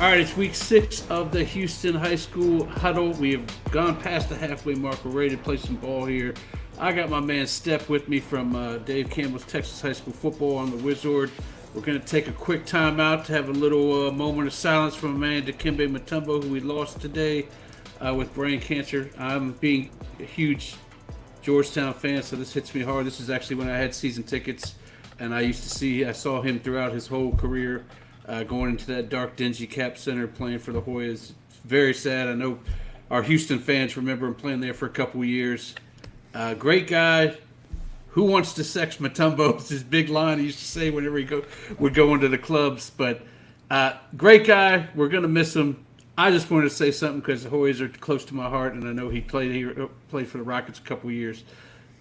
All right, it's week 6 of the Houston High School Huddle. We have gone past the halfway mark. We're ready to play some ball here. I got my man Stepp with me from Dave Campbell's Texas High School Football on the Wizard. We're going to take a quick time out to have a little moment of silence from a man, Dikembe Mutombo, who we lost today with brain cancer. I'm being a huge Georgetown fan, so this hits me hard. This is actually when I had season tickets, and I saw him throughout his whole career. Going into that dark, dingy Cap Center, playing for the Hoyas. It's very sad. I know our Houston fans remember him playing there for a couple of years. Great guy. Who wants to sex Mutombo? It's his big line he used to say whenever he would go into the clubs. But great guy. We're going to miss him. I just wanted to say something because the Hoyas are close to my heart, and I know he played for the Rockets a couple of years.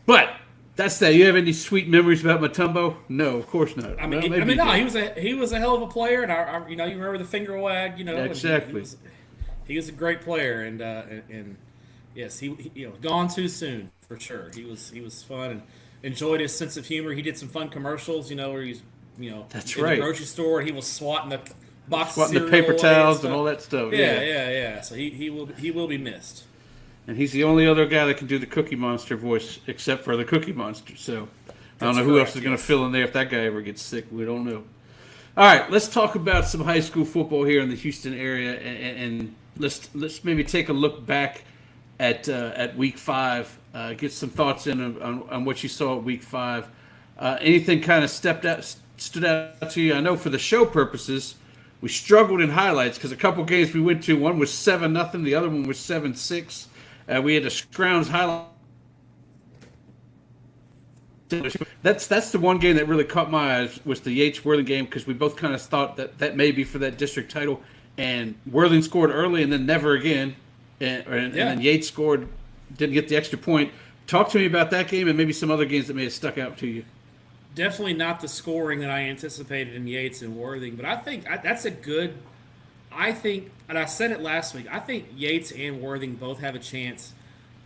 But that's that. You have any sweet memories about Mutombo? No, of course not. No, he was a hell of a player, and you remember the finger wag, Exactly. He was a great player, and yes, he gone too soon for sure. He was fun and enjoyed his sense of humor. He did some fun commercials, where he's that's in right. the grocery store and he was swatting the box of cereal the paper towels and all that stuff. Yeah. So he will be missed. And he's the only other guy that can do the Cookie Monster voice, except for the Cookie Monster. So I don't know who else is going to fill in there if that guy ever gets sick. We don't know. All right, let's talk about some high school football here in the Houston area, and let's maybe take a look back at Week 5. Get some thoughts in on what you saw at Week 5. Anything kind of stood out to you? I know for the show purposes, we struggled in highlights because a couple games we went to, one was 7-0, the other one was 7-6. We had to scrounge highlights. That's the one game that really caught my eyes was the Yates-Worthing game because we both kind of thought that may be for that district title. And Worthing scored early and then never again. And then Yates scored, didn't get the extra point. Talk to me about that game and maybe some other games that may have stuck out to you. Definitely not the scoring that I anticipated in Yates and Worthing, but I think that's a good – I think, and I said it last week, I think Yates and Worthing both have a chance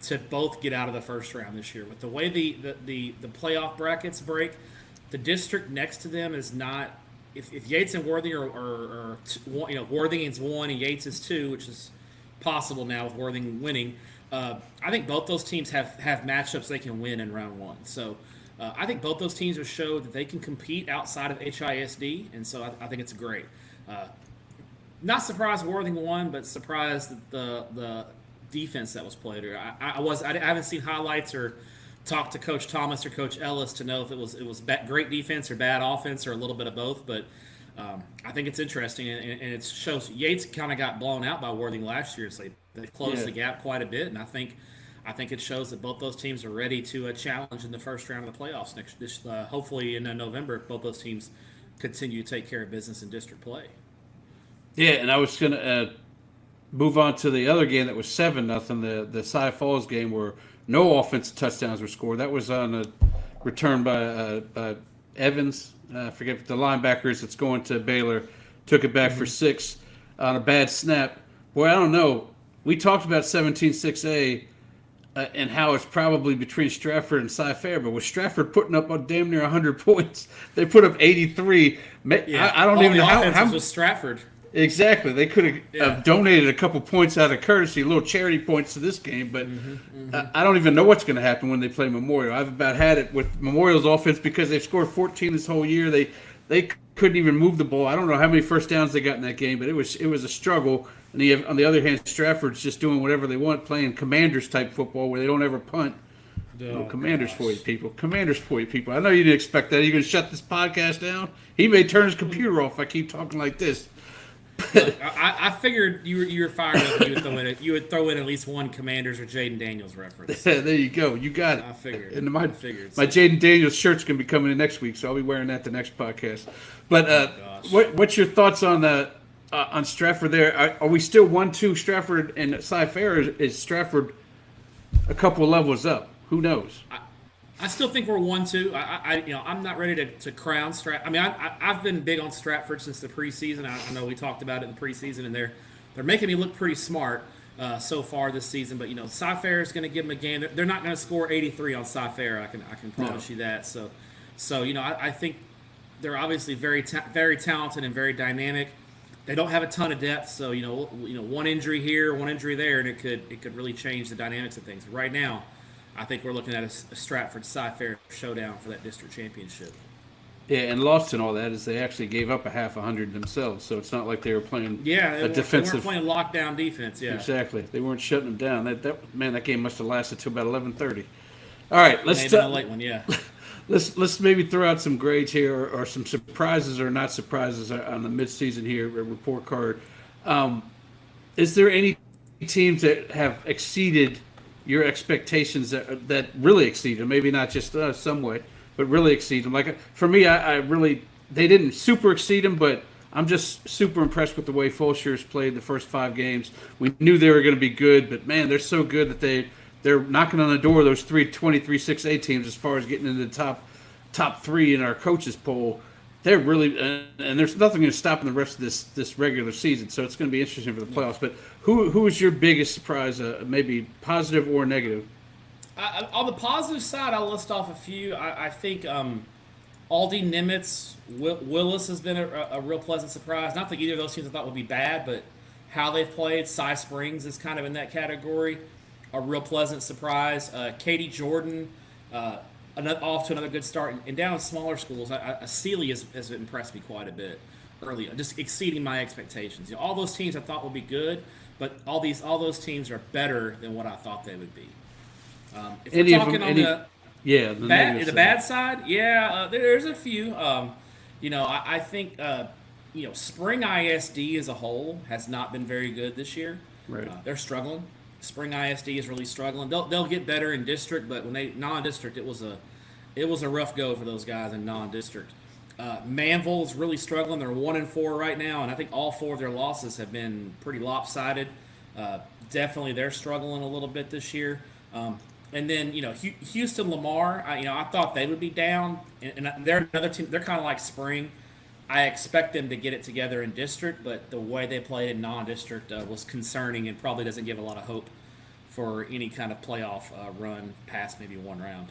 to both get out of the first round this year. With the way the playoff brackets break, the district next to them is not – if Yates and Worthing are Worthing is 1 and Yates is 2, which is possible now with Worthing winning, I think both those teams have matchups they can win in round 1. So I think both those teams have showed that they can compete outside of HISD, and so I think it's great. Not surprised Worthing won, but surprised that the defense that was played. I haven't seen highlights or talked to Coach Thomas or Coach Ellis to know if it was great defense or bad offense or a little bit of both. But I think it's interesting, and it shows Yates kind of got blown out by Worthing last year, so they closed the gap quite a bit. And I think it shows that both those teams are ready to challenge in the first round of the playoffs hopefully in November. Both those teams continue to take care of business in district play. Yeah, and I was going to move on to the other game that was 7-0, the Cy Falls game where no offensive touchdowns were scored. That was on a return by Evans. I forget if the linebackers that's going to Baylor took it back for 6 on a bad snap. Boy, I don't know. We talked about 17-6A and how it's probably between Stratford and Cy Fair, but with Stratford putting up damn near 100 points, they put up 83. Yeah, I don't even know how was Stratford. Exactly. They could have donated a couple points out of courtesy, little charity points to this game, but I don't even know what's going to happen when they play Memorial. I've about had it with Memorial's offense because they've scored 14 this whole year. They couldn't even move the ball. I don't know how many first downs they got in that game, but it was a struggle. And on the other hand, Stratford's just doing whatever they want, playing Commanders-type football where they don't ever punt. Commanders for you people. Commanders for you people. I know you didn't expect that. Are you going to shut this podcast down? He may turn his computer off if I keep talking like this. Look, I figured you were fired up and you would throw in at least one Commanders or Jaden Daniels reference. There you go. You got it. I figured. And my Jaden Daniels shirt's going to be coming in next week, so I'll be wearing that the next podcast. But what's your thoughts on Stratford there? Are we still 1-2 Stratford and Cy Fair? Or is Stratford a couple of levels up? Who knows? I still think we're 1-2. I'm not ready to crown Stratford. I mean, I've been big on Stratford since the preseason. I know we talked about it in the preseason, and they're making me look pretty smart so far this season. But Cy Fair is going to give them a game. They're not going to score 83 on Cy Fair. I can promise you that. So I think they're obviously very talented and very dynamic. They don't have a ton of depth, so one injury here, one injury there, and it could really change the dynamics of things. But right now, I think we're looking at a Stratford Cy-Fair showdown for that district championship. Yeah, and lost in all that is they actually gave up a half 100 themselves, so it's not like they were playing Yeah, a defensive. they weren't playing lockdown defense. Yeah, Exactly, they weren't shutting them down. That game must have lasted till about 11:30. All right, let's maybe a late one. Yeah. let's maybe throw out some grades here or some surprises or not surprises on the midseason here report card. Is there any teams that have exceeded your expectations that really exceeded, maybe not just somewhat, but really exceed them? Like for me, I really they didn't super exceed them, but I'm just super impressed with the way Fulshere's played the first 5 games. We knew they were going to be good, but man, they're so good that they're knocking on the door of those 6A teams as far as getting into the top 3 in our coaches poll. They're really and there's nothing going to stop in the rest of this regular season, so it's going to be interesting for the playoffs. But who is your biggest surprise, maybe positive or negative? On the positive side, I'll list off a few. I think Aldi Nimitz, Willis has been a real pleasant surprise. Not that either of those teams I thought would be bad, but how they've played. Cy Springs is kind of in that category. A real pleasant surprise. Katie Jordan, off to another good start. And down in smaller schools, Sealy has impressed me quite a bit early, just exceeding my expectations. All those teams I thought would be good, but all those teams are better than what I thought they would be. If we're talking on the bad side, there's a few. I think Spring ISD as a whole has not been very good this year. Right. They're struggling. Spring ISD is really struggling. They'll get better in district, but when they non-district, it was a rough go for those guys in non-district. Manville is really struggling. They're 1-4 right now, and I think all 4 of their losses have been pretty lopsided. Definitely, they're struggling a little bit this year. And then Houston Lamar, I thought they would be down, and they're another team. They're kind of like Spring. I expect them to get it together in district, but the way they played in non-district was concerning and probably doesn't give a lot of hope for any kind of playoff run past maybe one round.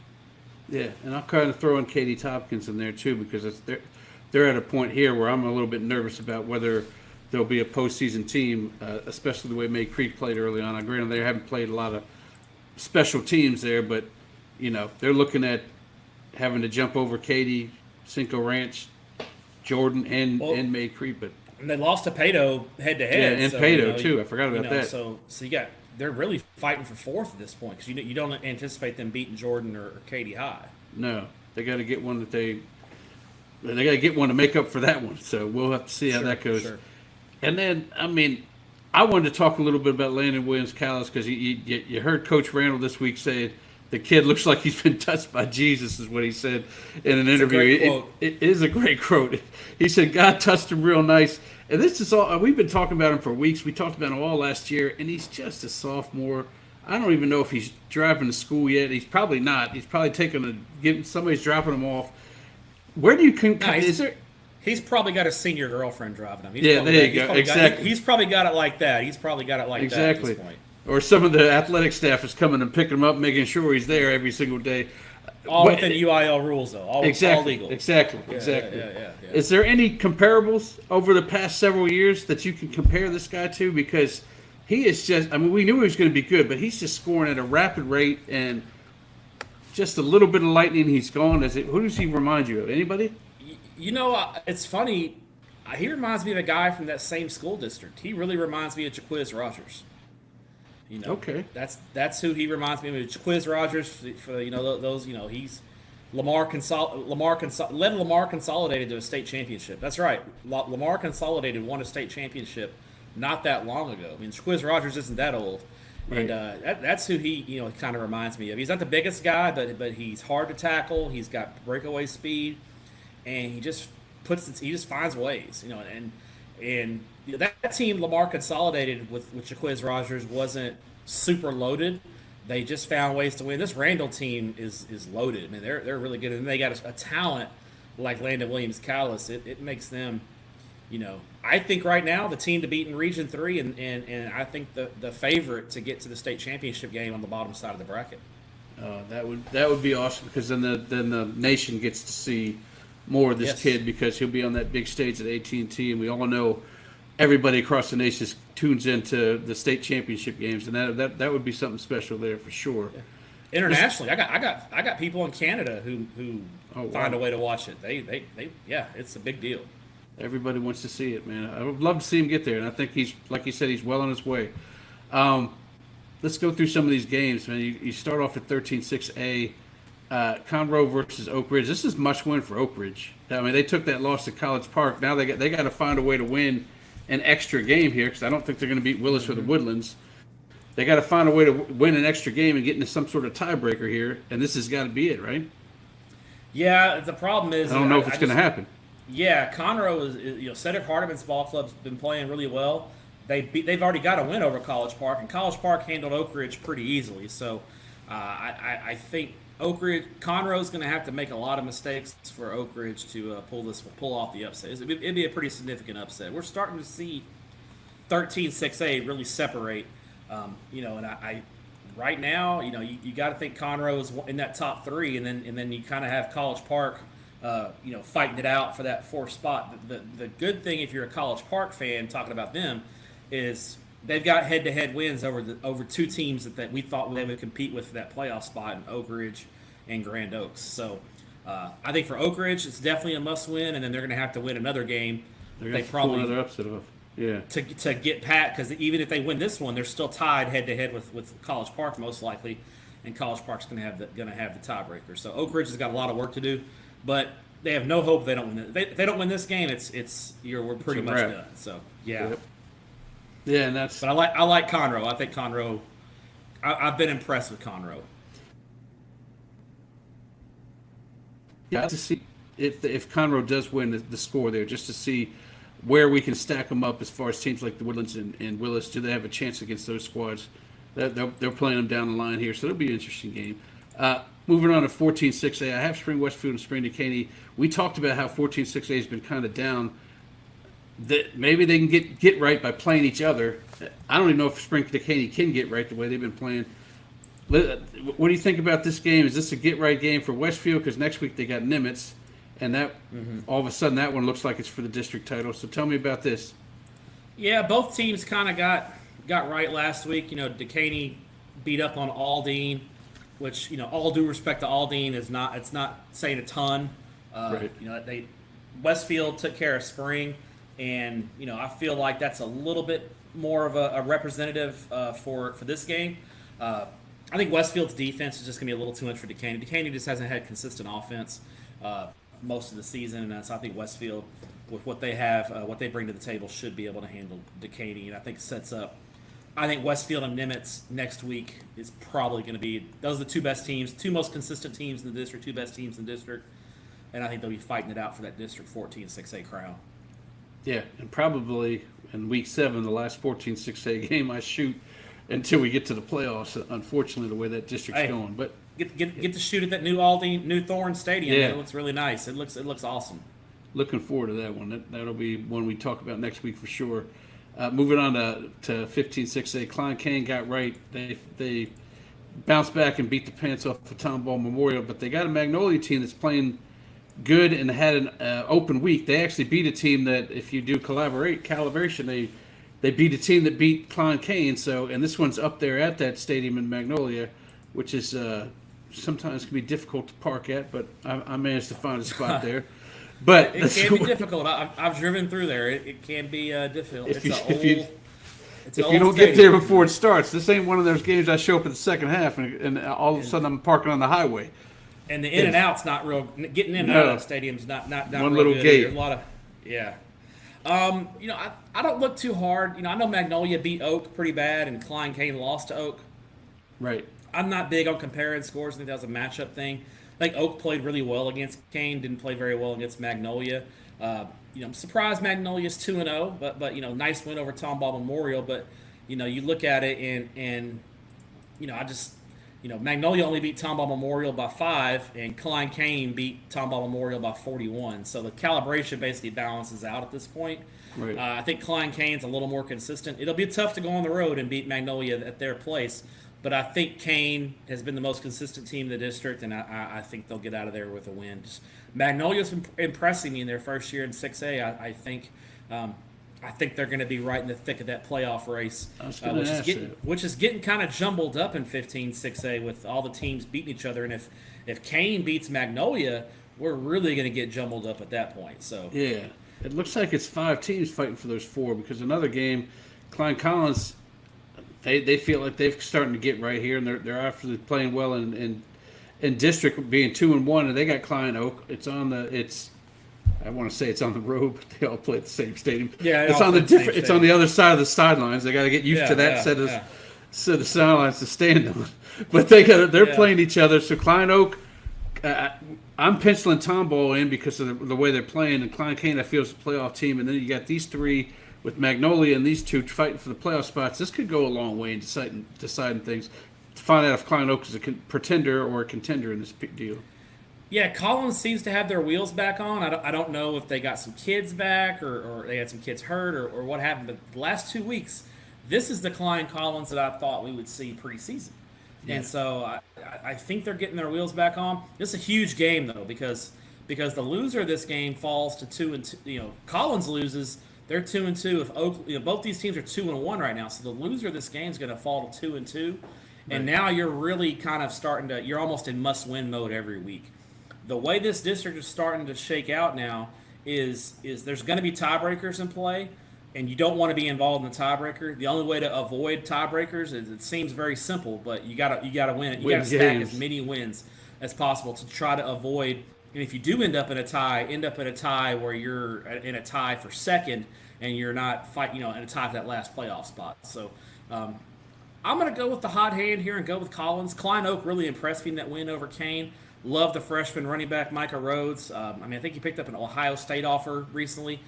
Yeah, and I'll kind of throw in Katie Tompkins in there too because they're at a point here where I'm a little bit nervous about whether there'll be a postseason team, especially the way May Creek played early on. Granted, they haven't played a lot of special teams there, but they're looking at having to jump over Katy, Cinco Ranch, Jordan, and May Creek. But they lost to Pato head-to-head. Yeah, and Pato too. I forgot about that. So they're really fighting for 4th at this point because you don't anticipate them beating Jordan or Katy High. No, they got to get one they got to get one to make up for that one. So we'll have to see how that goes. Sure. And then I wanted to talk a little bit about Landon Williams-Callis because you heard Coach Randall this week say the kid looks like he's been touched by Jesus, is what he said in an interview. It is a great quote. He said, God touched him real nice. And this is all, we've been talking about him for weeks. We talked about him all last year, and he's just a sophomore. I don't even know if he's driving to school yet. He's probably not. He's probably somebody's dropping him off. Where do you He's probably got a senior girlfriend driving him. There you go. Exactly. He's probably got it like that. Exactly. That at this point. Or some of the athletic staff is coming and picking him up, making sure he's there every single day. All within UIL rules, though. All legal. Exactly. Yeah. Is there any comparables over the past several years that you can compare this guy to? Because he is just, we knew he was going to be good, but he's just scoring at a rapid rate and just a little bit of lightning, he's gone. Who does he remind you of? Anybody? It's funny. He reminds me of a guy from that same school district. He really reminds me of Jaquiz Rogers. Okay. That's who he reminds me of. Jaquiz Rogers for those he's Lamar Consolidated to a state championship. That's right. Lamar Consolidated won a state championship not that long ago. Jaquiz Rogers isn't that old. Right. And that's who he kind of reminds me of. He's not the biggest guy, but he's hard to tackle. He's got breakaway speed. And he just finds ways, and that team Lamar Consolidated with Jaquiz Rogers wasn't super loaded. They just found ways to win. This Randall team is loaded. They're really good, and they got a talent like Landon Williams-Callis. It makes them, I think right now the team to beat in Region 3, and I think the favorite to get to the state championship game on the bottom side of the bracket. That would be awesome because then the nation gets to see more of this kid because he'll be on that big stage at AT&T, and we all know everybody across the nation tunes into the state championship games, and that would be something special there for sure. Internationally, I got people in Canada who find wow. a way to watch it. They yeah, it's a big deal. Everybody wants to see it, man. I would love to see him get there, and I think he's, like you said, he's well on his way. Let's go through some of these games, man. You start off at 13-6A, Conroe versus Oak Ridge. This is must win for Oak Ridge. I mean, they took that loss to College Park. Now they got to find a way to win an extra game here, because I don't think they're going to beat Willis or the Woodlands. They got to find a way to win an extra game and get into some sort of tiebreaker here, and this has got to be it, right? Yeah, the problem is I don't know if it's going to happen. Yeah, Conroe is Cedric Hardiman's ball club's been playing really well. They've already got a win over College Park, and College Park handled Oak Ridge pretty easily. So I think Conroe's going to have to make a lot of mistakes for Oak Ridge to pull off the upset. It'd be a pretty significant upset. We're starting to see 13-6A really separate. And I right now, you got to think Conroe is in that top three, and then you kind of have College Park, fighting it out for that fourth spot. The good thing, if you're a College Park fan, talking about them, is they've got head-to-head wins over two teams that we thought they would compete with for that playoff spot in Oak Ridge and Grand Oaks. So I think for Oak Ridge, it's definitely a must-win, and then they're going to have to win another game. They probably pull another upset off. Yeah. To get Pat, because even if they win this one, they're still tied head-to-head with College Park most likely, and College Park's going to have the tiebreaker. So Oak Ridge has got a lot of work to do, but they have no hope. They don't win. If they don't win this game, we're pretty much done. So yeah. Yep. Yeah, and that's. But I like Conroe. I think Conroe. I've been impressed with Conroe. Yeah, to see if Conroe does win the score there, just to see where we can stack them up as far as teams like the Woodlands and Willis. Do they have a chance against those squads? They're playing them down the line here, so it'll be an interesting game. Moving on to 14-6A, I have Spring Westfield and Spring Decaney. We talked about how 14-6A has been kind of down. That maybe they can get right by playing each other. I don't even know if Spring Decaney can get right the way they've been playing. What do you think about this game? Is this a get right game for Westfield? Because next week they got Nimitz, and that all of a sudden that one looks like it's for the district title. So tell me about this. Yeah, both teams kind of got right last week. Decaney beat up on Aldine, which all due respect to Aldine it's not saying a ton. Right. Westfield took care of Spring. And, I feel like that's a little bit more of a representative for this game. I think Westfield's defense is just going to be a little too much for Decaney. Decaney just hasn't had consistent offense most of the season. And so I think Westfield, with what they have, what they bring to the table, should be able to handle Decaney. And I think Westfield and Nimitz next week is probably going to be – those are the two best teams, two most consistent teams in the district, two best teams in the district. And I think they'll be fighting it out for that District 14-6A crown. Yeah, and probably in Week 7, the last 14-6A game I shoot until we get to the playoffs. Unfortunately, the way that district's going, but get to shoot at that new Thorn Stadium. Yeah. It looks really nice. It looks awesome. Looking forward to that one. That'll be one we talk about next week for sure. Moving on to 15-6A, Klein Collins got right. They bounced back and beat the pants off of Tomball Memorial, but they got a Magnolia team that's playing good and had an open week. They actually beat a team that, if you do calibration, they beat a team that beat Klein Collins. So, and this one's up there at that stadium in Magnolia, which is sometimes can be difficult to park at, but I managed to find a spot there. But it can be difficult. I've driven through there. It can be difficult. If you don't get there before it starts, this ain't one of those games I show up in the second half and all of a sudden I'm parking on the highway. And the in and out's not real. Getting in and out of the stadium's not one real little good. gate. There's a lot of I don't look too hard. I know Magnolia beat Oak pretty bad, and Klein Collins lost to Oak. Right. I'm not big on comparing scores. I think that was a matchup thing. I think Oak played really well against Kane, didn't play very well against Magnolia. I'm surprised Magnolia's 2-0, but nice win over Tomball Memorial. But you look at it and Magnolia only beat Tomball Memorial by 5, and Klein Collins beat Tomball Memorial by 41. So the calibration basically balances out at this point. Right. I think Klein Collins a little more consistent. It'll be tough to go on the road and beat Magnolia at their place, but I think Kane has been the most consistent team in the district, and I think they'll get out of there with a win. Magnolia's been impressing me in their first year in 6A. I think I think they're going to be right in the thick of that playoff race, I was going to ask that. which is getting kind of jumbled up in 15-6A with all the teams beating each other. And if Kane beats Magnolia, we're really going to get jumbled up at that point. So Yeah, it looks like it's 5 teams fighting for those 4 because another game, Klein Collins, they feel like they're starting to get right here, and they're actually playing well in district, being 2-1, and they got Klein Oak. I want to say it's on the road, but they all play at the same stadium. Yeah, it's on the different. It's on the other side of the sidelines. They got to get used to that set of sidelines to stand on. But they're playing each other. So Klein Oak, I'm penciling Tomball in because of the way they're playing, and Klein Kane I feel is a playoff team, and then you got these 3 with Magnolia and these 2 fighting for the playoff spots. This could go a long way in deciding things. To find out if Klein Oak is a pretender or a contender in this deal. Yeah, Collins seems to have their wheels back on. I don't know if they got some kids back or they had some kids hurt or what happened. But the last 2 weeks, this is the Klein Collins that I thought we would see preseason. Yeah. And so I think they're getting their wheels back on. This is a huge game, though, because the loser of this game falls to 2-2. Collins loses. They're 2-2. If both these teams are 2-1 right now, so the loser of this game is going to fall to 2-2. And now you're really kind of you're almost in must-win mode every week. The way this district is starting to shake out now is there's going to be tiebreakers in play, and you don't want to be involved in the tiebreaker. The only way to avoid tiebreakers is, it seems very simple, but you gotta win it. You gotta stack as many wins as possible to try to avoid. And if you do end up in a tie where you're in a tie for second and you're not in a tie for that last playoff spot. So I'm going to go with the hot hand here and go with Collins. Klein Oak really impressed me in that win over Kane. Love the freshman running back, Micah Rhodes. I think he picked up an Ohio State offer recently.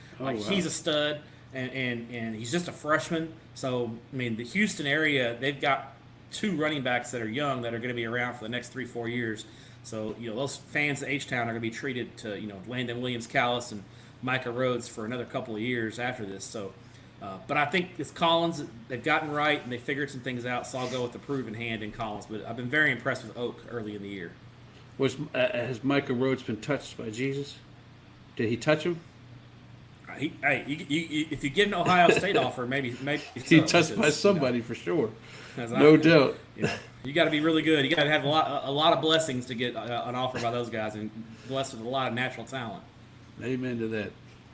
He's a stud, and he's just a freshman. So, the Houston area, they've got 2 running backs that are young that are going to be around for the next 3-4 years. So, those fans at H-Town are going to be treated to, Landon Williams-Callis and Micah Rhodes for another couple of years after this. So, but I think it's Collins. They've gotten right, and they figured some things out, so I'll go with the proven hand in Collins. But I've been very impressed with Oak early in the year. Has Micah Rhodes been touched by Jesus? Did he touch him? If you get an Ohio State offer, maybe he touched by somebody for sure. No doubt. You got to be really good. You got to have a lot of blessings to get an offer by those guys, and blessed with a lot of natural talent. Amen to that.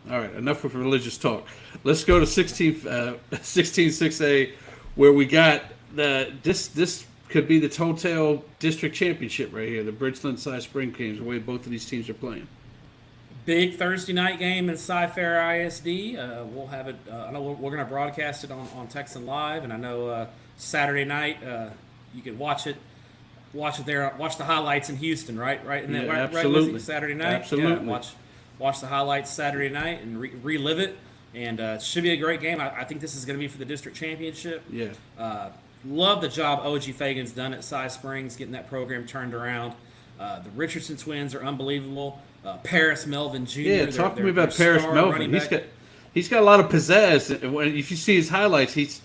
All right, enough with religious talk. Let's go to 16-6A, where we got this could be the Total District Championship right here, the Bridgeland Cy Spring games, the way both of these teams are playing. Big Thursday night game in Cy-Fair ISD. We'll have it. I know we're going to broadcast it on Texan Live, and I know Saturday night you can watch it there. Watch the highlights in Houston, right? Right, in that, absolutely. Right, Saturday night. Absolutely. Yeah, watch the highlights Saturday night and relive it. And it should be a great game. I think this is going to be for the district championship. Yeah. Love the job O.G. Fagan's done at Cy Springs, getting that program turned around. The Richardson twins are unbelievable. Paris Melvin Jr. Yeah, talk to me about Paris Melvin. He's got a lot of pizzazz. If you see his highlights, he's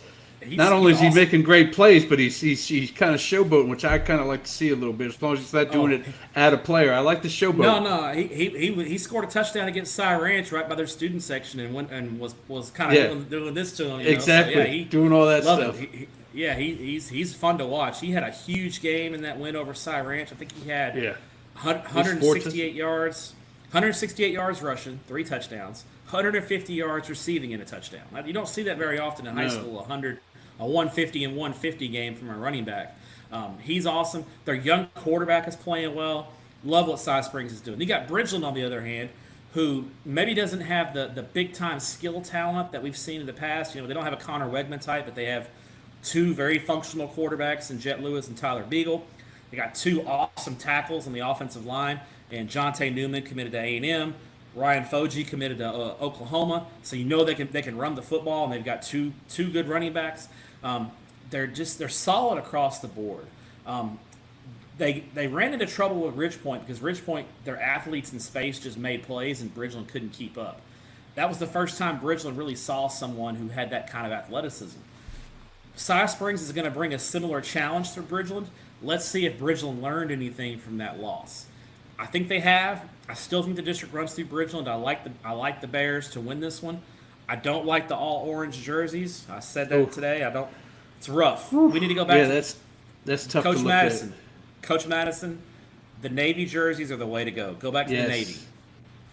not only is he making great plays, but he's kind of showboating, which I kind of like to see a little bit. As long as he's not doing it at a player, I like the showboat. No, he scored a touchdown against Cy Ranch right by their student section and was kind of doing this to him. Exactly, so, doing all that stuff. He's fun to watch. He had a huge game in that win over Cy Ranch. I think he had 168 yards, 168 yards rushing, 3 touchdowns, 150 yards receiving in a touchdown. Now, you don't see that very often in high school. A 150 and 150 game from a running back. He's awesome. Their young quarterback is playing well. Love what Cy Springs is doing. You got Bridgeland on the other hand, who maybe doesn't have the big time skill talent that we've seen in the past. They don't have a Connor Wegman type, but they have 2 very functional quarterbacks in Jet Lewis and Tyler Beagle. They got 2 awesome tackles on the offensive line, and Jonte Newman committed to A&M. Ryan Foji committed to Oklahoma, so they can run the football, and they've got two good running backs. They're solid across the board. They ran into trouble with Ridgepoint because Ridgepoint, their athletes in space just made plays, and Bridgeland couldn't keep up. That was the first time Bridgeland really saw someone who had that kind of athleticism. Cy Springs is going to bring a similar challenge to Bridgeland. Let's see if Bridgeland learned anything from that loss. I think they have. I still think the district runs through Bridgeland. I like the Bears to win this one. I don't like the all orange jerseys. I said that Oh, today. I don't. It's rough. We need to go back yeah, to that's tough Coach to look Madison. Coach Madison. The navy jerseys are the way to go. Go back at. to the Yes, navy.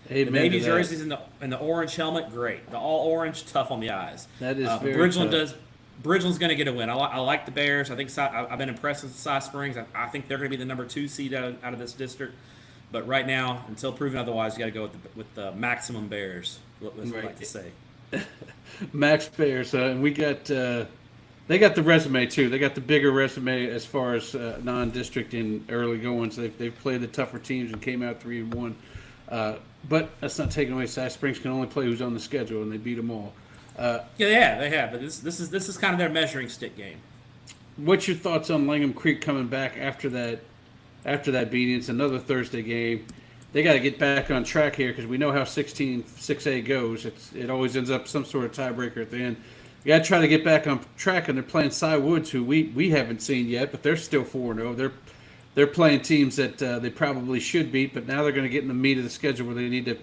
The amen to navy that. jerseys and the orange helmet, great. The all orange, tough on the eyes. That is But very Bridgeland tough. Bridgeland's going to get a win. I like the Bears. I think I've been impressed with Cy Springs. I think they're going to be the number 2 seed out of this district. But right now, until proven otherwise, you got to go with the maximum Bears. That's what I like to say. Max Bears, and we got they got the resume too. They got the bigger resume as far as non-district in early goings. They've played the tougher teams and came out 3-1. But that's not taking away. Cy Springs can only play who's on the schedule, and they beat them all. Yeah, they have. But this is kind of their measuring stick game. What's your thoughts on Langham Creek coming back after that beating? It's another Thursday game. They got to get back on track here because we know how 6A goes. It always ends up some sort of tiebreaker at the end. You got to try to get back on track, and they're playing Cy Woods, who we haven't seen yet, but they're still 4-0. They're playing teams that they probably should beat, but now they're going to get in the meat of the schedule where they need to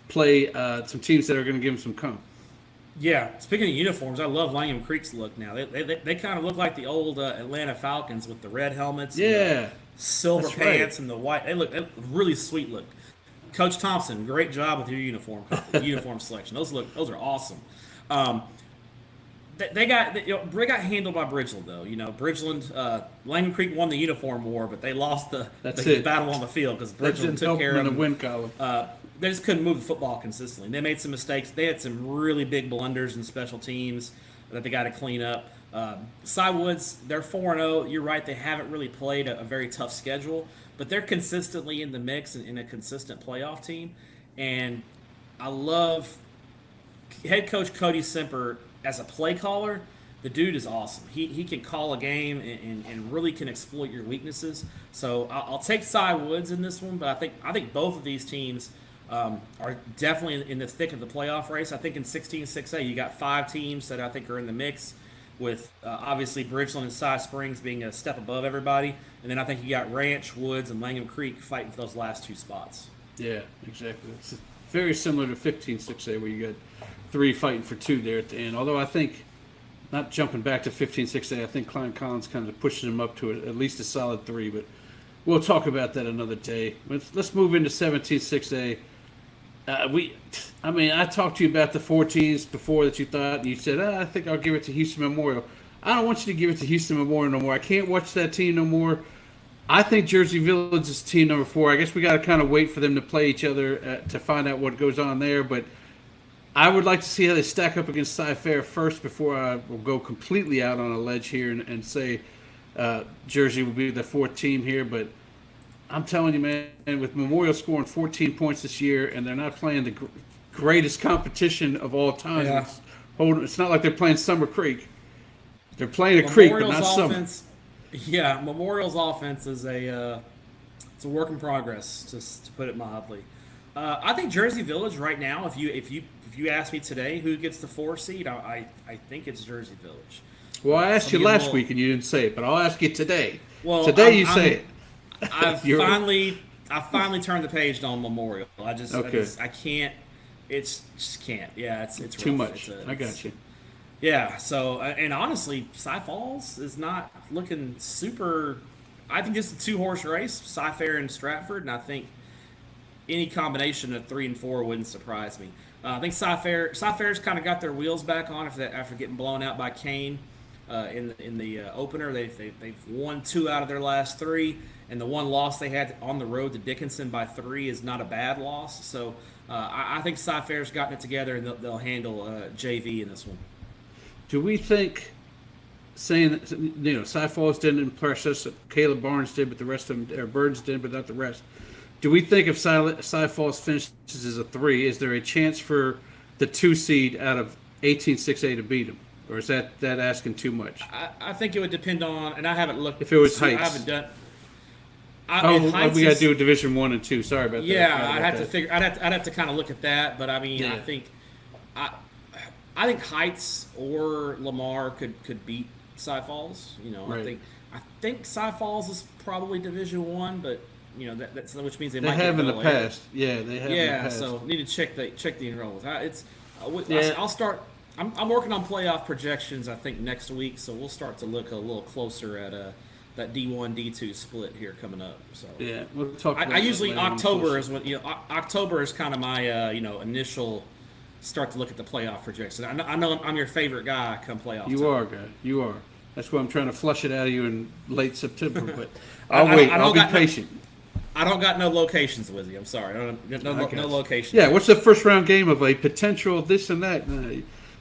play some teams that are going to give them some comp. Yeah, speaking of uniforms, I love Langham Creek's look now. They kind of look like the old Atlanta Falcons with the red helmets, and the silver that's pants, right. and the white. They look really sweet look. Coach Thompson, great job with your uniform selection. Those are awesome. They got handled by Bridgeland though. Bridgeland, Langham Creek won the uniform war, but they lost the battle on the field because Bridgeland took care of the them. win column. They just couldn't move the football consistently. They made some mistakes. They had some really big blunders in special teams that they got to clean up. Cy Woods, they're 4-0. You're right. They haven't really played a very tough schedule, but they're consistently in the mix and in a consistent playoff team. And I love head coach Cody Semper as a play caller. The dude is awesome. He can call a game and really can exploit your weaknesses. So I'll take Cy Woods in this one, but I think both of these teams are definitely in the thick of the playoff race. I think in 16-6A you got 5 teams that I think are in the mix, with obviously Bridgeland and Cy Springs being a step above everybody, and then I think you got Ranch, Woods, and Langham Creek fighting for those last 2 spots. Yeah, exactly. It's very similar to 15-6A where you got 3 fighting for 2 there at the end. Although I think, not jumping back to 15-6A, I think Klein Collins kind of pushes them up to at least a solid 3, but we'll talk about that another day. Let's move into 17-6A. I talked to you about the 4 teams before that you thought, and you said, I think I'll give it to Houston Memorial. I don't want you to give it to Houston Memorial no more. I can't watch that team no more. I think Jersey Village is team number 4. I guess we got to kind of wait for them to play each other to find out what goes on there, but I would like to see how they stack up against Cy-Fair first before I will go completely out on a ledge here and say Jersey will be the 4th team here, but I'm telling you, man, with Memorial scoring 14 points this year, and they're not playing the greatest competition of all time. Yeah. It's not like they're playing Summer Creek. They're playing a creek, but not Summer. Yeah, Memorial's offense is it's a work in progress, just to put it mildly. I think Jersey Village right now, if you ask me today who gets the 4 seed, I think it's Jersey Village. Well, I asked you last week and you didn't say it, but I'll ask you today. Well, today say it. I finally turned the page on Memorial. I can't. It's just can't. Yeah, it's too rough. much. I got you. Yeah. So and honestly, Cy Falls is not looking super. I think it's a 2-horse race, Cy-Fair and Stratford, and I think any combination of 3 and 4 wouldn't surprise me. I think Cy-Fair's kind of got their wheels back on after getting blown out by Kane in the opener. They've won 2 out of their last 3. And the one loss they had on the road to Dickinson by 3 is not a bad loss. So I think Cy-Fair's gotten it together, and they'll handle JV in this one. Do we think, saying that, Cy Falls didn't impress us, Caleb Barnes did, but the rest of them, or Burns did, but not the rest. Do we think if Cy Falls finishes as a 3, is there a chance for the 2 seed out of 18-6A to beat them? Or is that asking too much? I think it would depend on, and I haven't looked. If it was Heights. I haven't done. We got to do Division 1 and 2. Sorry about that. Yeah, I'd have to figure. I'd have to kind of look at that. But I mean, yeah. I think Heights or Lamar could beat Cy Falls. Right. I think Cy Falls is probably Division 1, but that's which means they might have in the LA. past. Yeah, they have. Yeah, in the past. so need to check the enrollments. Yeah. I'll start. I'm working on playoff projections. I think next week, so we'll start to look a little closer at that D1 D2 split here coming up. So Yeah, we'll talk about I that usually later on October closer. is when October is kind of my initial start to look at the playoff projections. I know I'm your favorite guy come playoff You time. are, guy. You are. That's why I'm trying to flush it out of you in late September. But I, I'll I, wait. I I'll don't be got patient. I don't got no locations with you. I'm sorry. I No guess. locations. Yeah. What's the first round game of a potential this and that?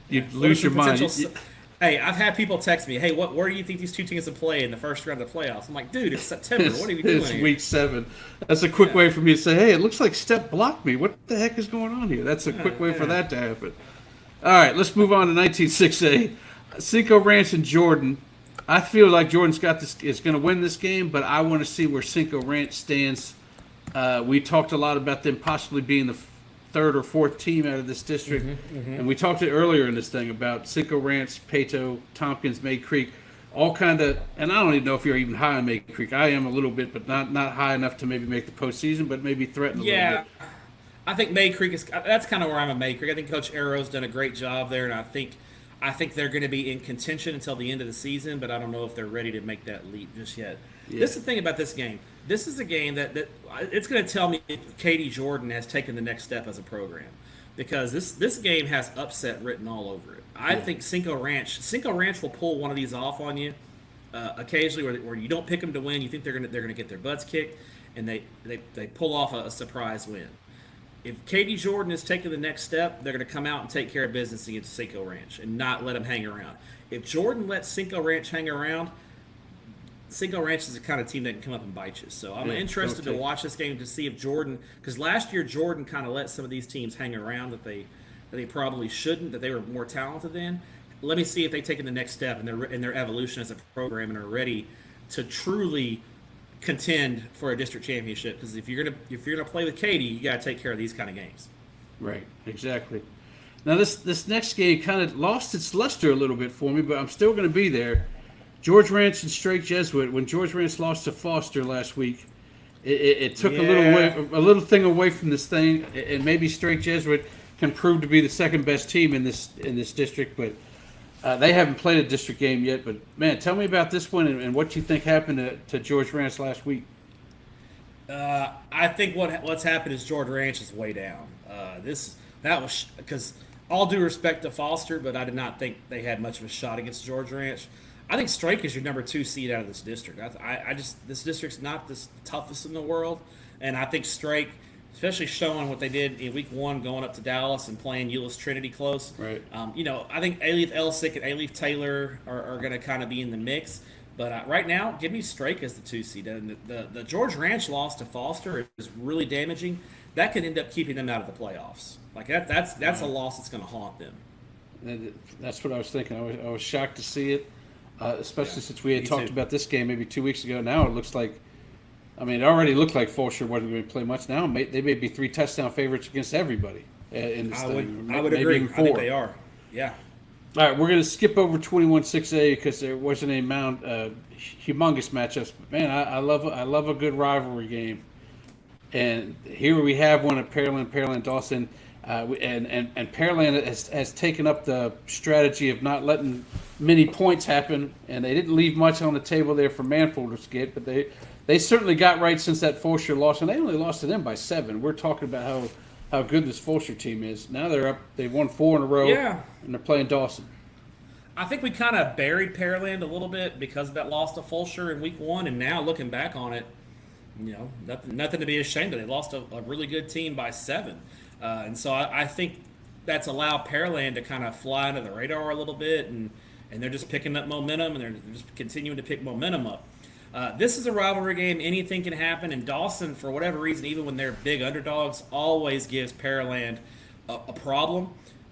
You'd What are lose your some mind. potential? Hey, I've had people text me, "Hey, where do you think these two teams will play in the first round of the playoffs?" I'm like, "Dude, it's September. What are we doing It's here?" week 7. That's a quick way for me to say, hey, it looks like Stepp blocked me. What the heck is going on here? That's a quick way for that to happen. All right, let's move on to 19-6A. Cinco Ranch and Jordan. I feel like Jordan's got this is going to win this game, but I want to see where Cinco Ranch stands. We talked a lot about them possibly being the third or fourth team out of this district, and we talked earlier in this thing about Cinco Ranch, Pato, Tompkins, May Creek, all kind of. And I don't even know if you're even high on May Creek. I am a little bit, but not high enough to maybe make the postseason, but maybe threaten a little Yeah, bit. I think May Creek is. That's kind of where I'm at May Creek. I think Coach Arrow's done a great job there, and I think they're going to be in contention until the end of the season. But I don't know if they're ready to make that leap just yet. Yeah. This is the thing about this game. This is a game that it's going to tell me if Katie Jordan has taken the next step as a program, because this game has upset written all over it. I think Cinco Ranch will pull one of these off on you occasionally, where you don't pick them to win. You think they're going to get their butts kicked, and they pull off a surprise win. If Katie Jordan is taking the next step, they're going to come out and take care of business against Cinco Ranch and not let them hang around. If Jordan lets Cinco Ranch hang around, Cinco Ranch is the kind of team that can come up and bite you. So I'm interested to watch this game to see if Jordan, because last year Jordan kind of let some of these teams hang around that they probably shouldn't, that they were more talented than. Let me see if they've taken the next step in their evolution as a program and are ready to truly contend for a district championship. Because if you're gonna play with Katy, you got to take care of these kind of games. Right, exactly. Now this next game kind of lost its luster a little bit for me, but I'm still going to be there. George Ranch and Strake Jesuit. When George Ranch lost to Foster last week, it took a little thing away from this thing, and maybe Strake Jesuit can prove to be the second best team in this district, but they haven't played a district game yet. But man, tell me about this one and what you think happened to George Ranch last week. I think what's happened is George Ranch is way down. That was because all due respect to Foster, but I did not think they had much of a shot against George Ranch. I think Strake is your number 2 seed out of this district. This district's not the toughest in the world, and I think Strake, especially showing what they did in week 1, going up to Dallas and playing Euless Trinity close. Right. I think Alief Elsick and Alief Taylor are going to kind of be in the mix. But right now, give me Strake as the 2 seed. And the George Ranch loss to Foster is really damaging. That could end up keeping them out of the playoffs. Like that's a loss that's going to haunt them. And that's what I was thinking. I was shocked to see it, especially since we had Me talked too. about this game maybe 2 weeks ago. Now it looks like, it already looked like Fulshire wasn't going to play much. Now they may be 3 touchdown favorites against everybody in this thing. I would Maybe agree. even I think 4. they are. Yeah. All right, we're going to skip over 21-6A because there wasn't a humongous matchups. But man, I love a good rivalry game. And here we have one at Pearland Dawson, and Pearland has taken up the strategy of not letting many points happen, and they didn't leave much on the table there for Manford to get, but they certainly got right since that Fulshire loss, and they only lost to them by 7. We're talking about how good this Fulshire team is. Now they're up; they've won 4 in a row, Yeah. and they're playing Dawson. I think we kind of buried Pearland a little bit because of that loss to Fulshire in week 1, and now looking back on it, nothing to be ashamed of. They lost a really good team by 7, and so I think that's allowed Pearland to kind of fly under the radar a little bit, and they're just picking up momentum, and they're just continuing to pick momentum up. This is a rivalry game. Anything can happen, and Dawson, for whatever reason, even when they're big underdogs, always gives Pearland a problem.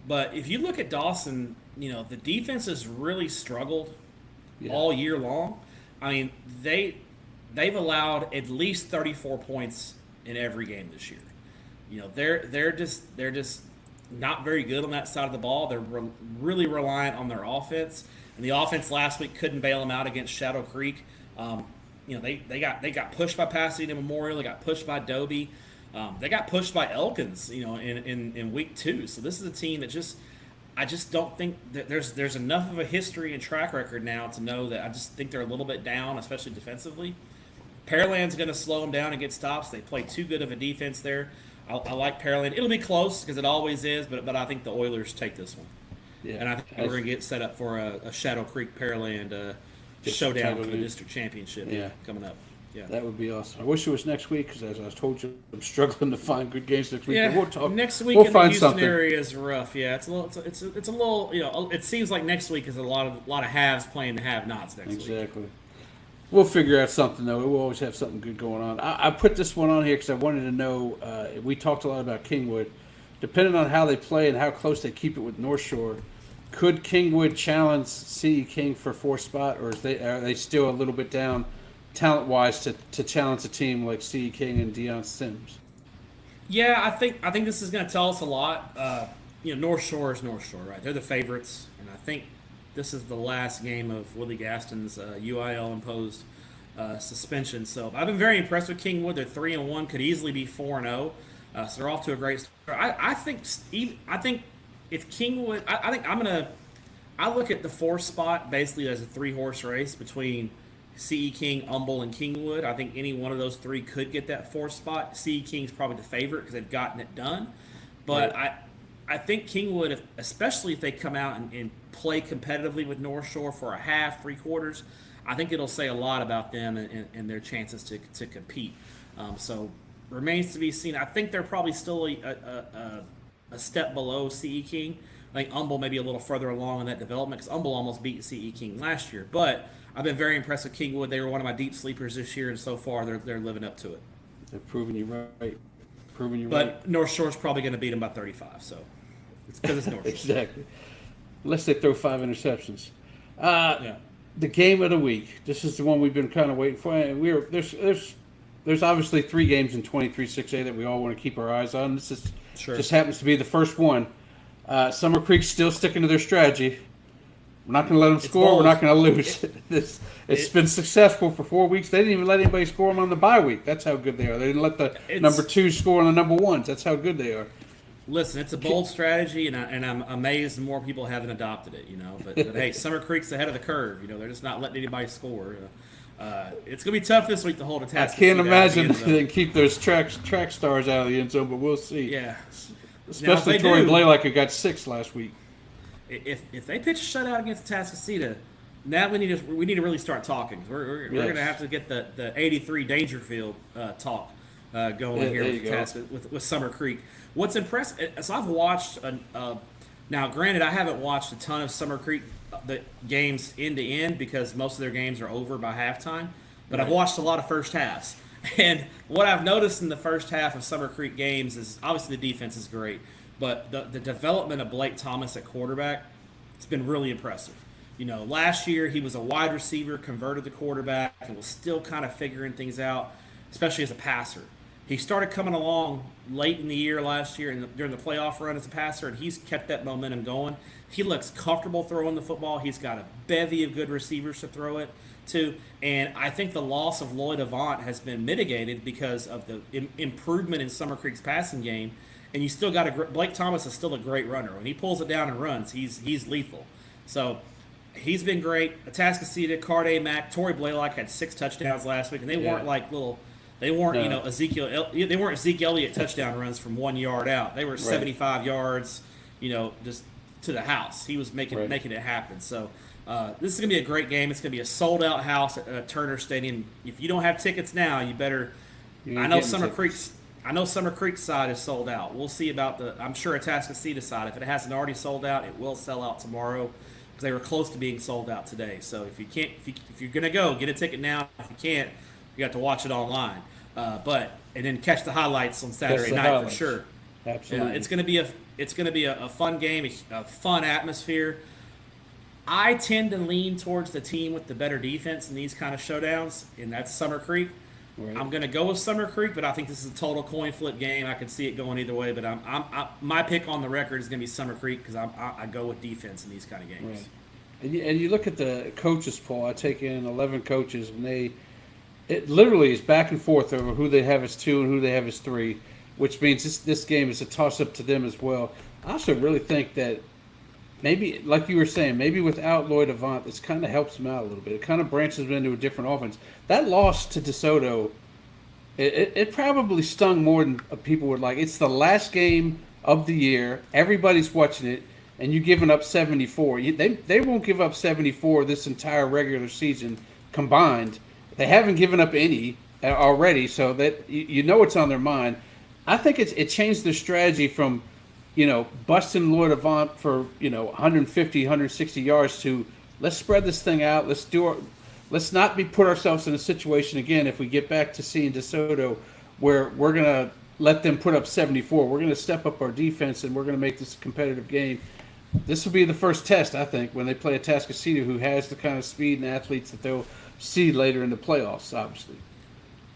But if you look at Dawson, the defense has really struggled all year long. I mean, they've allowed at least 34 points in every game this year. They're just not very good on that side of the ball. They're really reliant on their offense, and the offense last week couldn't bail them out against Shadow Creek. They got pushed by Pasadena Memorial. They got pushed by Dobie. They got pushed by Elkins, in week 2. So this is a team that I just don't think that there's enough of a history and track record now to know that I just think they're a little bit down, especially defensively. Pearland's going to slow them down and get stops. They play too good of a defense there. I like Pearland. It'll be close because it always is, but I think the Oilers take this one. Yeah, and I think we're going to get set up for a Shadow Creek Pearland showdown for the district championship coming up. Yeah, that would be awesome. I wish it was next week because, as I told you, I'm struggling to find good games next week. Yeah, but we'll talk. Next week we'll in the Houston something. area is rough. Yeah, it's a little. It seems like next week is a lot of haves playing the have-nots next week. Exactly. We'll figure out something, though. We'll always have something good going on. I put this one on here because I wanted to know, we talked a lot about Kingwood. Depending on how they play and how close they keep it with North Shore, could Kingwood challenge CE King for 4th spot, or are they still a little bit down talent-wise to challenge a team like CE King and Deion Sims? Yeah, I think this is going to tell us a lot. North Shore is North Shore, right? They're the favorites, and I think this is the last game of Willie Gaston's UIL imposed suspension. So I've been very impressed with Kingwood. They're 3-1, could easily be 4-0. So they're off to a great start. I think if Kingwood, I look at the 4th spot basically as a 3-horse race between CE King, Humble, and Kingwood. I think any one of those 3 could get that 4th spot. CE King's probably the favorite because they've gotten it done. But right. I think Kingwood, especially if they come out and play competitively with North Shore for a half, 3/4, I think it'll say a lot about them and their chances to compete. So remains to be seen. I think they're probably still a step below CE King. I think Humble may be a little further along in that development because Humble almost beat CE King last year. But I've been very impressed with Kingwood. They were one of my deep sleepers this year, and so far they're living up to it. They're proving you right. But North Shore's probably going to beat them by 35, so it's because it's North Shore. Exactly. Unless they throw 5 interceptions. The game of the week. This is the one we've been kind of waiting for. And there's obviously 3 games in 23-6A that we all want to keep our eyes on. This is just happens to be the first one. Summer Creek's still sticking to their strategy. We're not going to let them score. We're not going to lose. It's been successful for 4 weeks. They didn't even let anybody score them on the bye week. That's how good they are. They didn't let the number 2 score on the number 1s. That's how good they are. Listen, it's a bold strategy, and I'm amazed more people haven't adopted it. But hey, Summer Creek's ahead of the curve. They're just not letting anybody score. It's going to be tough this week to hold Atascocita. I can't imagine they keep those track stars out of the end zone, but we'll see. Yeah. Especially Tori Blaylock, who got 6 last week. If they pitch a shutout against Atascocita, now we need to really start talking. We're going to have to get the 83 Dangerfield talk going here with Summer Creek. What's impressive, so I've watched now. Granted, I haven't watched a ton of Summer Creek the games end to end because most of their games are over by halftime. But I've watched a lot of first halves, and what I've noticed in the first half of Summer Creek games is obviously the defense is great. But the development of Blake Thomas at quarterback, it's been really impressive. Last year he was a wide receiver, converted to quarterback, and was still kind of figuring things out, especially as a passer. He started coming along late in the year last year and during the playoff run as a passer, and he's kept that momentum going. He looks comfortable throwing the football. He's got a bevy of good receivers to throw it to, and I think the loss of Lloyd Avant has been mitigated because of the improvement in Summer Creek's passing game. And you still got Blake Thomas is still a great runner. When he pulls it down and runs, he's lethal. So he's been great. Atascocita, Carday Mack, Tory Blaylock had 6 touchdowns last week, and they weren't Zeke Elliott touchdown runs from 1 yard out. They were 75 yards, just to the house. He was making it happen. So this is gonna be a great game. It's gonna be a sold out house at Turner Stadium. If you don't have tickets now, you better. I know Summer Creek's side is sold out. We'll see about I'm sure Atascocita side. If it hasn't already sold out, it will sell out tomorrow because they were close to being sold out today. So if you're gonna go, get a ticket now. If you can't, you got to watch it online. And then catch the highlights on Saturday night for sure. Absolutely. It's gonna be a fun game, a fun atmosphere. I tend to lean towards the team with the better defense in these kind of showdowns, and that's Summer Creek. Right. I'm going to go with Summer Creek, but I think this is a total coin flip game. I could see it going either way, but my pick on the record is going to be Summer Creek because I go with defense in these kind of games. Right. And you look at the coaches poll. I take in 11 coaches, and it literally is back and forth over who they have as 2 and who they have as 3. which means this game is a toss-up to them as well. I also really think that maybe, like you were saying, maybe without Lloyd Avant, this kind of helps them out a little bit. It kind of branches them into a different offense. That loss to DeSoto, it probably stung more than people would like. It's the last game of the year. Everybody's watching it, and you're giving up 74. They won't give up 74 this entire regular season combined. They haven't given up any already, so that you know it's on their mind. I think it changed their strategy from, busting Lloyd Avant for, 150, 160 yards to let's spread this thing out. Let's not put ourselves in a situation again if we get back to seeing DeSoto where we're going to let them put up 74. We're going to step up our defense and we're going to make this a competitive game. This will be the first test, I think, when they play Atascocita, who has the kind of speed and athletes that they'll see later in the playoffs, obviously.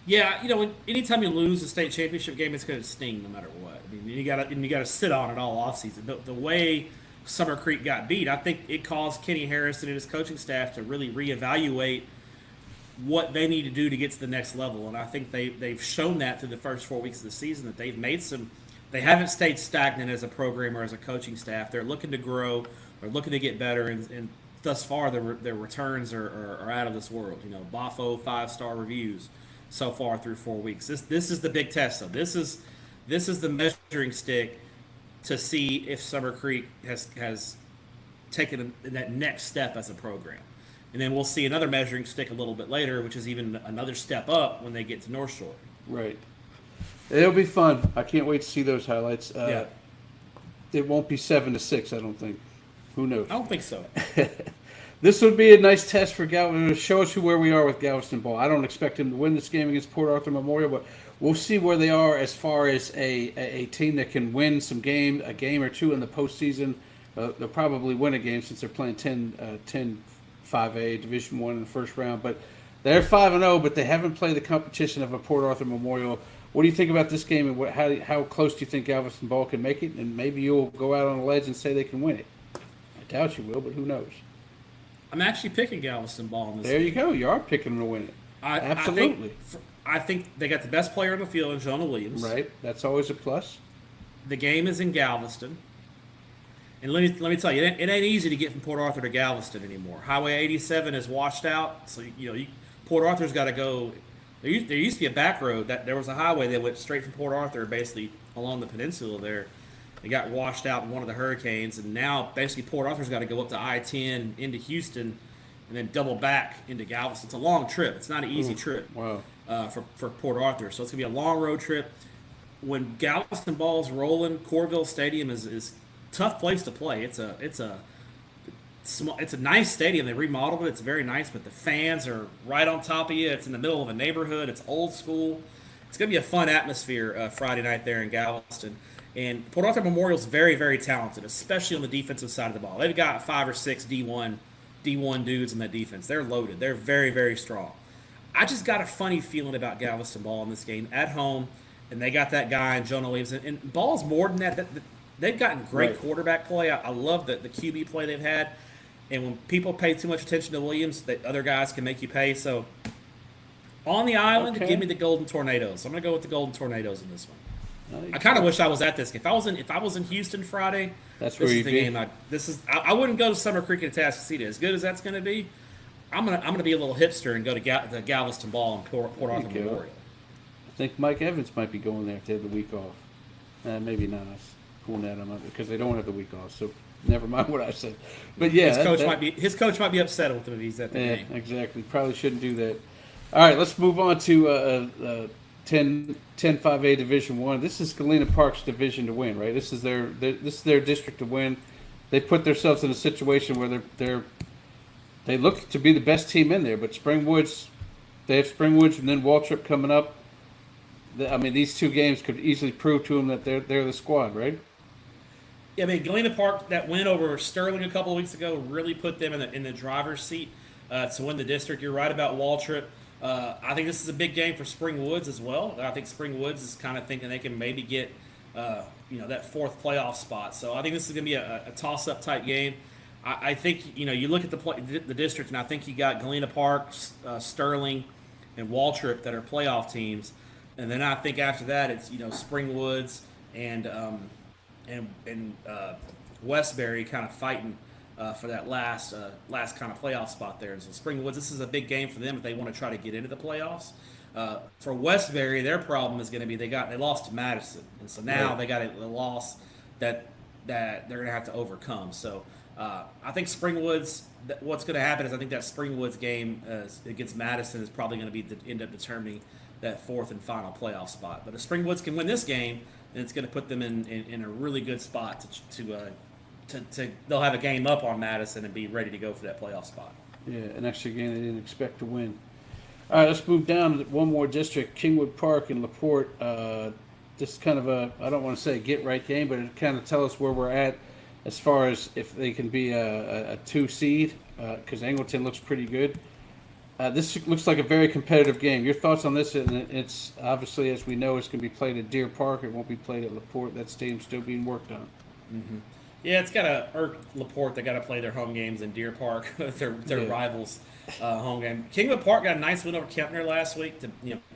Yeah, anytime you lose a state championship game, it's going to sting no matter what. I mean, you got to sit on it all offseason. The way Summer Creek got beat, I think it caused Kenny Harrison and his coaching staff to really reevaluate what they need to do to get to the next level. And I think they've shown that through the first 4 weeks of the season that they've made they haven't stayed stagnant as a program or as a coaching staff. They're looking to grow. They're looking to get better. And thus far, their returns are out of this world. Bafo 5-star reviews so far through 4 weeks. This is the big test, though. This is the measuring stick to see if Summer Creek has taken that next step as a program. And then we'll see another measuring stick a little bit later, which is even another step up when they get to North Shore. Right. It'll be fun. I can't wait to see those highlights. Yeah. It won't be 7-6, I don't think. Who knows? I don't think so. This would be a nice test for Galveston. It'll show us where we are with Galveston ball. I don't expect him to win this game against Port Arthur Memorial, but we'll see where they are as far as a team that can win a game or two in the postseason. They'll probably win a game since they're playing 10 5A Division I in the first round. But they're 5-0, but they haven't played the competition of a Port Arthur Memorial. What do you think about this game, and how close do you think Galveston ball can make it? And maybe you'll go out on a ledge and say they can win it. I doubt you will, but who knows? I'm actually picking Galveston ball in this There game. you go. You are picking them to win it. Absolutely. I think they got the best player on the field in Jonah Williams. Right. That's always a plus. The game is in Galveston. And let me tell you, it ain't easy to get from Port Arthur to Galveston anymore. Highway 87 is washed out, so Port Arthur's got to go. There used to be a back road there was a highway that went straight from Port Arthur, basically along the peninsula there. It got washed out in one of the hurricanes, and now basically Port Arthur's got to go up to I-10 into Houston, and then double back into Galveston. It's a long trip. It's not an easy trip. Wow. For Port Arthur, so it's gonna be a long road trip. When Galveston ball's rolling, Corville Stadium is a tough place to play. It's a nice stadium. They remodeled it. It's very nice, but the fans are right on top of you. It's in the middle of a neighborhood. It's old school. It's gonna be a fun atmosphere Friday night there in Galveston. And Port Arthur Memorial's very, very talented, especially on the defensive side of the ball. They've got 5 or 6 D1 dudes in that defense. They're loaded. They're very, very strong. I just got a funny feeling about Galveston ball in this game at home, and they got that guy in Jonah Williams. And ball's more than that. They've gotten great quarterback play. I love the QB play they've had. And when people pay too much attention to Williams, that other guys can make you pay. So on the island, give me the Golden Tornadoes. I'm going to go with the Golden Tornadoes in this one. I kind of wish I was at this game. If I was in Houston Friday, that's this where is the game. I wouldn't go to Summer Creek and Atascocita. As good as that's going to be, I'm gonna be a little hipster and go to the Galveston Ball and Port Arthur Memorial. I think Mike Evans might be going there if they have the week off. Maybe not. Pulling that on because they don't have the week off. So never mind what I said. But yeah, his coach might be upset with him if he's at the game. Exactly. Probably shouldn't do that. All right, let's move on to 10-5A Division I. This is Galena Park's division to win, right? This is their district to win. They put themselves in a situation where they look to be the best team in there, but they have Springwoods and then Waltrip coming up. I mean, these two games could easily prove to them that they're the squad, right? Yeah, I mean, Galena Park, that win over Sterling a couple of weeks ago really put them in the driver's seat to win the district. You're right about Waltrip. I think this is a big game for Springwoods as well. I think Springwoods is kind of thinking they can maybe get that 4th playoff spot. So I think this is going to be a toss-up type game. I think you look at the district, and I think you got Galena Park, Sterling, and Waltrip that are playoff teams. And then I think after that it's Spring Woods and Westbury kind of fighting for that last kind of playoff spot there. And so Spring Woods, this is a big game for them if they want to try to get into the playoffs. For Westbury, their problem is going to be they lost to Madison, and so now they got a loss that they're going to have to overcome. So I think Spring Woods. What's going to happen is I think that Spring Woods game against Madison is probably going to end up determining that fourth and final playoff spot. But if Spring Woods can win this game, then it's going to put them in a really good spot to they'll have a game up on Madison and be ready to go for that playoff spot. Yeah, an extra game they didn't expect to win. All right, let's move down to one more district, Kingwood Park and LaPorte. This is kind of I don't want to say a get-right game, but it kind of tell us where we're at as far as if they can be a 2 seed, because Angleton looks pretty good. This looks like a very competitive game. Your thoughts on this? And it's obviously, as we know, it's going to be played at Deer Park. It won't be played at LaPorte. That stadium's still being worked on. Mm-hmm. Yeah, it's got to irk LaPorte. They got to play their home games in Deer Park, their rivals' home game. Kingwood Park got a nice win over Kempner last week.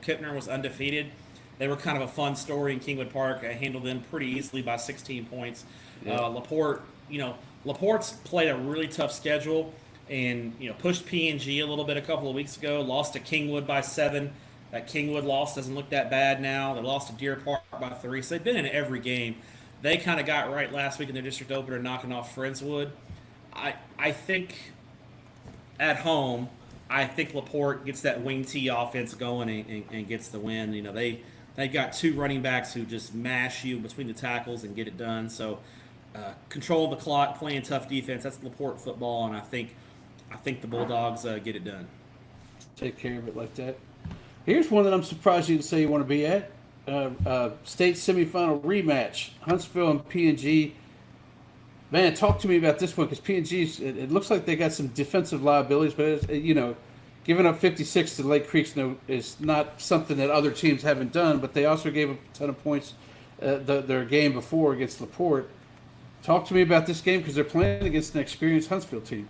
Kempner was undefeated. They were kind of a fun story in Kingwood Park. I handled them pretty easily by 16 points. Yeah. LaPorte's played a really tough schedule and pushed P&G a little bit a couple of weeks ago. Lost to Kingwood by 7. That Kingwood loss doesn't look that bad now. They lost to Deer Park by 3. So they've been in every game. They kind of got right last week in their district opener, knocking off Friendswood. I think at home, I think LaPorte gets that wing tee offense going and gets the win. They got 2 running backs who just mash you between the tackles and get it done. So control the clock, playing tough defense. That's LaPorte football, and I think the Bulldogs get it done. Take care of it like that. Here's one that I'm surprised you didn't say you want to be at. State semifinal rematch, Huntsville and P&G. Man, talk to me about this one, because P&G's, it looks like they got some defensive liabilities, but giving up 56 to Lake Creek is not something that other teams haven't done, but they also gave up a ton of points their game before against LaPorte. Talk to me about this game, because they're playing against an experienced Huntsville team.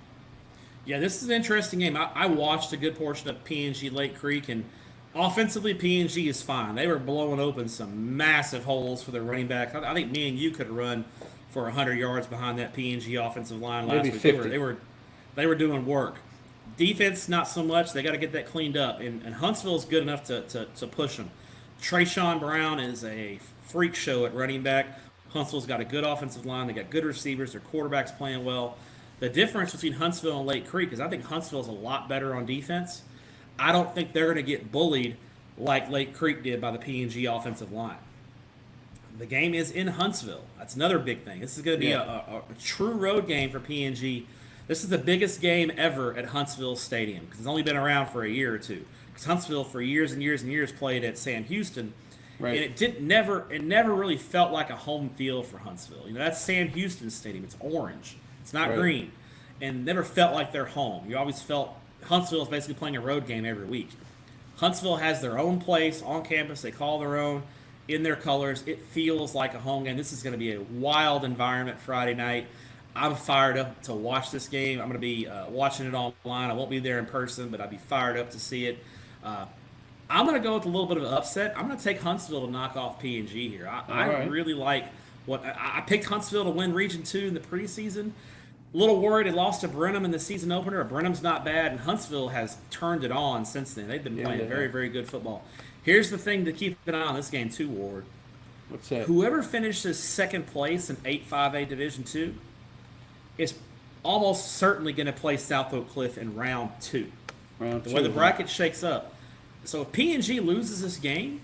Yeah, this is an interesting game. I watched a good portion of P&G Lake Creek, and offensively, P&G is fine. They were blowing open some massive holes for their running back. I think me and you could run for 100 yards behind that P&G offensive line last Maybe week. 50. They were doing work. Defense, not so much. They got to get that cleaned up. And Huntsville's good enough to push them. Trayshawn Brown is a freak show at running back. Huntsville's got a good offensive line. They got good receivers. Their quarterback's playing well. The difference between Huntsville and Lake Creek is I think Huntsville's a lot better on defense. I don't think they're going to get bullied like Lake Creek did by the P&G offensive line. The game is in Huntsville. That's another big thing. This is going to be a true road game for P&G. This is the biggest game ever at Huntsville Stadium, because it's only been around for a year or two. Because Huntsville, for years and years and years, played at Sam Houston, right. And it never really felt like a home field for Huntsville. That's Sam Houston Stadium. It's orange. It's not green, and never felt like they're home. You always felt Huntsville is basically playing a road game every week. Huntsville has their own place on campus. They call their own in their colors. It feels like a home game. This is going to be a wild environment Friday night. I'm fired up to watch this game. I'm going to be watching it online. I won't be there in person, but I'll be fired up to see it. I'm going to go with a little bit of an upset. I'm going to take Huntsville to knock off P&G here. I really like what I picked Huntsville to win Region 2 in the preseason. A little worried they lost to Brenham in the season opener. Brenham's not bad, and Huntsville has turned it on since then. They've been playing very, very good football. Here's the thing to keep an eye on this game too, Ward. What's that? Whoever finishes second place in 8-5A Division II is almost certainly going to play South Oak Cliff in round 2. The way the bracket shakes up. So if P&G loses this game,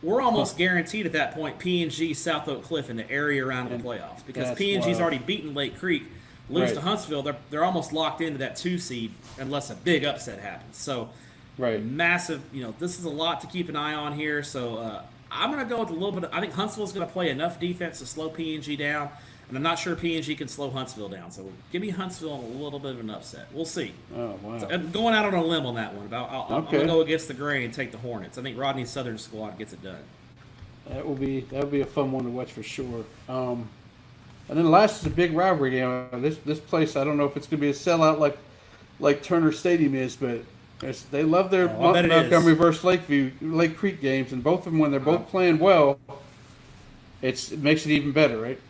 we're almost guaranteed at that point P&G, South Oak Cliff in the area around the playoffs, because P&G's already beaten Lake Creek. Lose to Huntsville, they're almost locked into that 2 seed unless a big upset happens. So massive, this is a lot to keep an eye on here. So I'm going to go with a little bit. I think Huntsville's going to play enough defense to slow P&G down, and I'm not sure P&G can slow Huntsville down. So give me Huntsville a little bit of an upset. We'll see. Oh, wow. So I'm going out on a limb on that one. I'm going to go against the grain and take the Hornets. I think Rodney's Southern squad gets it done. That will be a fun one to watch for sure. And then last is a big rivalry game. This place, I don't know if it's going to be a sellout like Turner Stadium is, but They love their Oh, I bet it is. Montgomery versus Lake Creek games, and both of them, when they're both playing well, it makes it even better, right?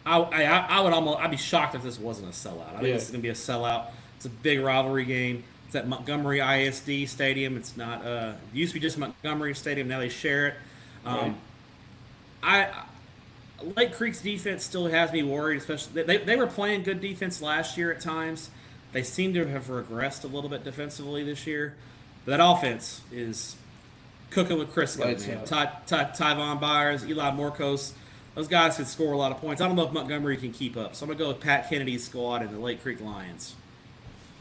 I'd be shocked if this wasn't a sellout. I think this is going to be a sellout. It's a big rivalry game. It's at Montgomery ISD Stadium. It's not. It used to be just Montgomery Stadium. Now they share it. Lake Creek's defense still has me worried, especially they were playing good defense last year at times. They seem to have regressed a little bit defensively this year. But that offense is cooking with Crisco, man. Tyvon Byers, Eli Morcos, those guys could score a lot of points. I don't know if Montgomery can keep up. So I'm going to go with Pat Kennedy's squad and the Lake Creek Lions.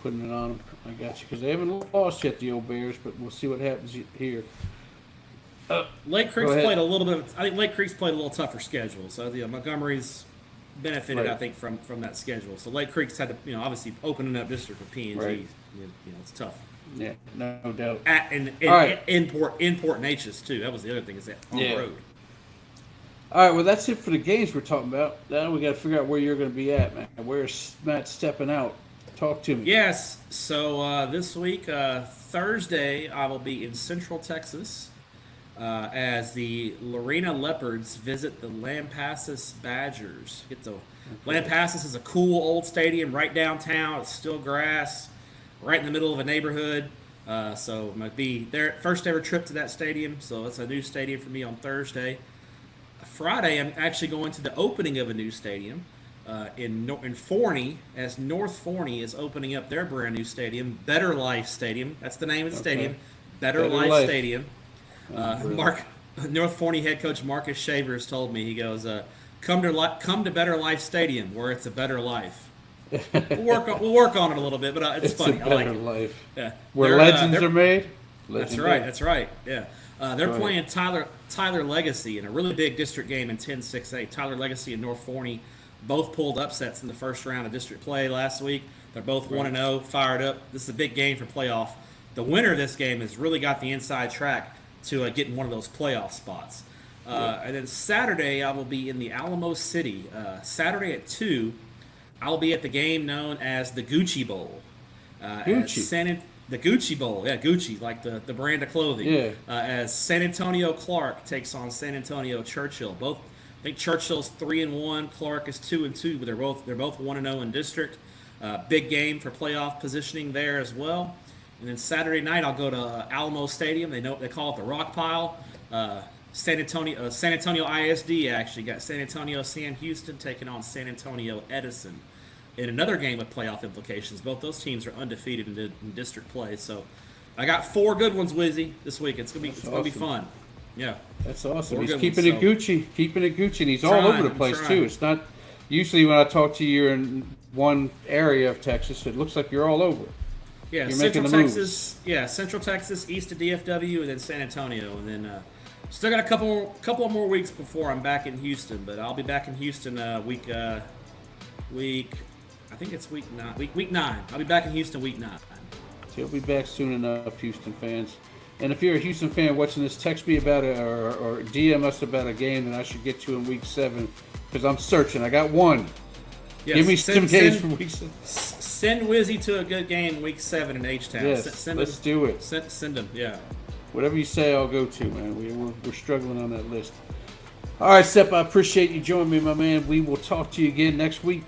Putting it on them. I got you. Because they haven't lost yet, the old Bears, but we'll see what happens here. Lake Creek's played a little bit. I think Lake Creek's played a little tougher schedule. So Montgomery's benefited, I think, from that schedule. So Lake Creek's had to, obviously opening up district for PNG. Right. It's tough. Yeah, no doubt. Import Natchez too. That was the other thing, is that on the road. All right, well, that's it for the games we're talking about. Now we got to figure out where you're going to be at, man. Where's Matt stepping out? Talk to me. Yes. So this week, Thursday, I will be in Central Texas as the Lorena Leopards visit the Lampasas Badgers. Lampasas is a cool old stadium right downtown. It's still grass, right in the middle of a neighborhood. So it might be their first ever trip to that stadium. So it's a new stadium for me on Thursday. Friday, I'm actually going to the opening of a new stadium in Forney, as North Forney is opening up their brand new stadium, Better Life Stadium. That's the name of the stadium, Better Life Stadium. North Forney head coach Marcus Shavers told me, he goes, come to Better Life Stadium where it's a better life. We'll work on it a little bit, but it's funny. I like it. Life. Yeah. Where legends are made. That's right. Yeah. They're playing Tyler Legacy in a really big district game in 10-6A. Tyler Legacy and North Forney both pulled upsets in the first round of district play last week. They're both 1-0, fired up. This is a big game for playoff. The winner of this game has really got the inside track to getting one of those playoff spots. And then Saturday, I will be in the Alamo City. Saturday at 2, I'll be at the game known as the Gucci Bowl. The Gucci Bowl, Gucci, like the brand of clothing. Yeah. As San Antonio Clark takes on San Antonio Churchill. I think Churchill's 3-1, Clark is 2-2, but they're both 1-0 in district. Big game for playoff positioning there as well. And then Saturday night, I'll go to Alamo Stadium. They call it the Rock Pile. San Antonio ISD actually got San Antonio Sam Houston taking on San Antonio Edison in another game with playoff implications. Both those teams are undefeated in district play. So I got 4 good ones, Wizzy, this week. It's gonna be fun. Yeah, that's awesome. He's keeping it Gucci, and he's all over the place too. It's not usually when I talk to you, you're in one area of Texas. It looks like you're all over. Yeah, you're Central Texas. Yeah, Central Texas, east of DFW, and then San Antonio, and then still got a couple more weeks before I'm back in Houston. But I'll be back in Houston week. I think it's week 9. I'll be back in Houston week 9. He'll be back soon enough, Houston fans. And if you're a Houston fan watching this, text me about it or DM us about a game that I should get to in week 7, because I'm searching. I got one. Yes, give me some games for week 7. Send Wizzy to a good game week 7 in H-Town. Yes, let's do it. Send him, yeah. Whatever you say, I'll go to, man. We're struggling on that list. All right, Stepp, I appreciate you joining me, my man. We will talk to you again next week.